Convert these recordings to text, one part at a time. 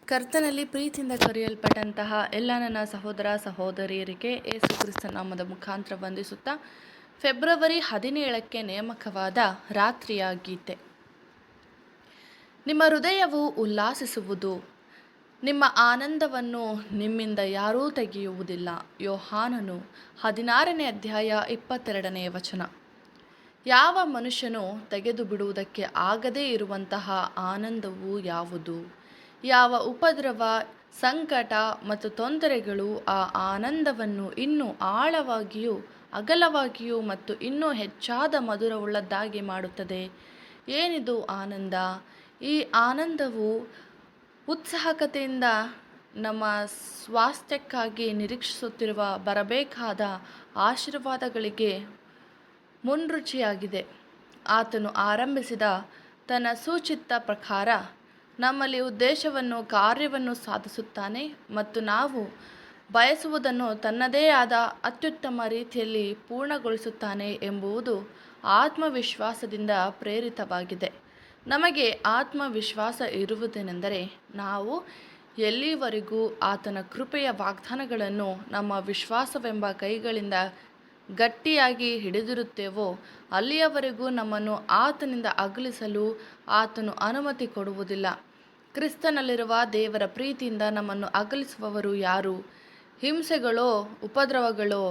ಕರ್ತನಲ್ಲಿ ಪ್ರೀತಿಯಿಂದ ಕರೆಯಲ್ಪಟ್ಟಂತಹ ಎಲ್ಲ ನನ್ನ ಸಹೋದರ ಸಹೋದರಿಯರಿಗೆ ಯೇಸು ಕ್ರಿಸ್ತ ನಾಮದ ಮುಖಾಂತರ ವಂದಿಸುತ್ತಾ ಫೆಬ್ರವರಿ 17ಕ್ಕೆ ನೇಮಕವಾದ ರಾತ್ರಿಯ ಗೀತೆ. ನಿಮ್ಮ ಹೃದಯವು ಉಲ್ಲಾಸಿಸುವುದು, ನಿಮ್ಮ ಆನಂದವನ್ನು ನಿಮ್ಮಿಂದ ಯಾರೂ ತೆಗೆಯುವುದಿಲ್ಲ. ಯೋಹಾನನು 16ನೇ ಅಧ್ಯಾಯ 22ನೇ ವಚನ. ಯಾವ ಮನುಷ್ಯನು ತೆಗೆದು ಬಿಡುವುದಕ್ಕೆ ಆಗದೇ ಇರುವಂತಹ ಆನಂದವು ಯಾವುದು? ಯಾವ ಉಪದ್ರವ, ಸಂಕಟ ಮತ್ತು ತೊಂದರೆಗಳು ಆ ಆನಂದವನ್ನು ಇನ್ನೂ ಆಳವಾಗಿಯೂ ಅಗಲವಾಗಿಯೂ ಮತ್ತು ಇನ್ನೂ ಹೆಚ್ಚಾದ ಮಧುರವುಳ್ಳದ್ದಾಗಿ ಮಾಡುತ್ತದೆ? ಏನಿದು ಆನಂದ? ಈ ಆನಂದವು ಉತ್ಸುಕತೆಯಿಂದ ನಮ್ಮ ಸ್ವಾಸ್ಥ್ಯಕ್ಕಾಗಿ ನಿರೀಕ್ಷಿಸುತ್ತಿರುವ ಬರಬೇಕಾದ ಆಶೀರ್ವಾದಗಳಿಗೆ ಮುನ್ಸೂಚನೆಯಾಗಿದೆ. ಆತನು ಆರಂಭಿಸಿದ ತನ್ನ ಸುಚಿತ್ತ ಪ್ರಕಾರ ನಮ್ಮಲ್ಲಿ ಉದ್ದೇಶವನ್ನು ಕಾರ್ಯವನ್ನು ಸಾಧಿಸುತ್ತಾನೆ ಮತ್ತು ನಾವು ಬಯಸುವುದನ್ನು ತನ್ನದೇ ಆದ ಅತ್ಯುತ್ತಮ ರೀತಿಯಲ್ಲಿ ಪೂರ್ಣಗೊಳಿಸುತ್ತಾನೆ ಎಂಬುದು ಆತ್ಮವಿಶ್ವಾಸದಿಂದ ಪ್ರೇರಿತವಾಗಿದೆ. ನಮಗೆ ಆತ್ಮವಿಶ್ವಾಸ ಇರುವುದೇನೆಂದರೆ, ನಾವು ಎಲ್ಲಿಯವರೆಗೂ ಆತನ ಕೃಪೆಯ ವಾಗ್ದಾನಗಳನ್ನು ನಮ್ಮ ವಿಶ್ವಾಸವೆಂಬ ಕೈಗಳಿಂದ ಗಟ್ಟಿಯಾಗಿ ಹಿಡಿದಿರುತ್ತೇವೋ ಅಲ್ಲಿಯವರೆಗೂ ನಮ್ಮನ್ನು ಆತನಿಂದ ಅಗಲಿಸಲು ಆತನು ಅನುಮತಿ ಕೊಡುವುದಿಲ್ಲ. ಕ್ರಿಸ್ತನಲ್ಲಿರುವ ದೇವರ ಪ್ರೀತಿಯಿಂದ ನಮ್ಮನ್ನು ಅಗಲಿಸುವವರು ಯಾರು? ಹಿಂಸೆಗಳೋ ಉಪದ್ರವಗಳೋ?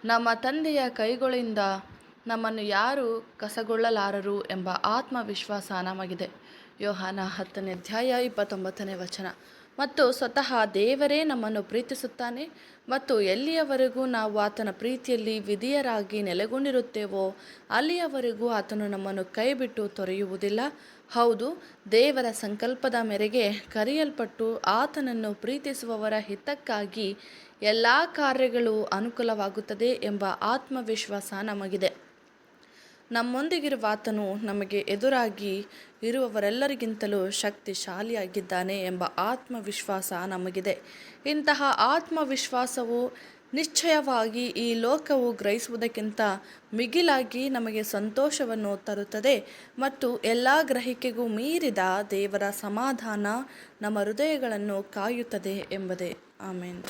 ನಮ್ಮ ತಂದೆಯ ಕೈಗಳಿಂದ ನಮ್ಮನ್ನು ಯಾರು ಕಸಗೊಳ್ಳಲಾರರು ಎಂಬ ಆತ್ಮವಿಶ್ವಾಸ ನಮಗಿದೆ. ಯೋಹಾನ 10ನೇ ಅಧ್ಯಾಯ 29ನೇ ವಚನ. ಮತ್ತು ಸ್ವತಃ ದೇವರೇ ನಮ್ಮನ್ನು ಪ್ರೀತಿಸುತ್ತಾನೆ ಮತ್ತು ಎಲ್ಲಿಯವರೆಗೂ ನಾವು ಆತನ ಪ್ರೀತಿಯಲ್ಲಿ ವಿಧೇಯರಾಗಿ ನೆಲೆಗೊಂಡಿರುತ್ತೇವೋ ಅಲ್ಲಿಯವರೆಗೂ ಆತನು ನಮ್ಮನ್ನು ಕೈಬಿಟ್ಟು ತೊರೆಯುವುದಿಲ್ಲ. ಹೌದು, ದೇವರ ಸಂಕಲ್ಪದ ಮೇರೆಗೆ ಕರೆಯಲ್ಪಟ್ಟು ಆತನನ್ನು ಪ್ರೀತಿಸುವವರ ಹಿತಕ್ಕಾಗಿ ಎಲ್ಲ ಕಾರ್ಯಗಳು ಅನುಕೂಲವಾಗುತ್ತದೆ ಎಂಬ ಆತ್ಮವಿಶ್ವಾಸ ನಮಗಿದೆ. ನಮ್ಮೊಂದಿಗಿರುವ ಆತನು ನಮಗೆ ಎದುರಾಗಿ ಇರುವವರೆಲ್ಲರಿಗಿಂತಲೂ ಶಕ್ತಿಶಾಲಿಯಾಗಿದ್ದಾನೆ ಎಂಬ ಆತ್ಮವಿಶ್ವಾಸ ನಮಗಿದೆ. ಇಂತಹ ಆತ್ಮವಿಶ್ವಾಸವು ನಿಶ್ಚಯವಾಗಿ ಈ ಲೋಕವು ಗ್ರಹಿಸುವುದಕ್ಕಿಂತ ಮಿಗಿಲಾಗಿ ನಮಗೆ ಸಂತೋಷವನ್ನು ತರುತ್ತದೆ ಮತ್ತು ಎಲ್ಲ ಗ್ರಹಿಕೆಗೂ ಮೀರಿದ ದೇವರ ಸಮಾಧಾನ ನಮ್ಮ ಹೃದಯಗಳನ್ನು ಕಾಯುತ್ತದೆ ಎಂಬುದೇ. ಆಮೆನ್.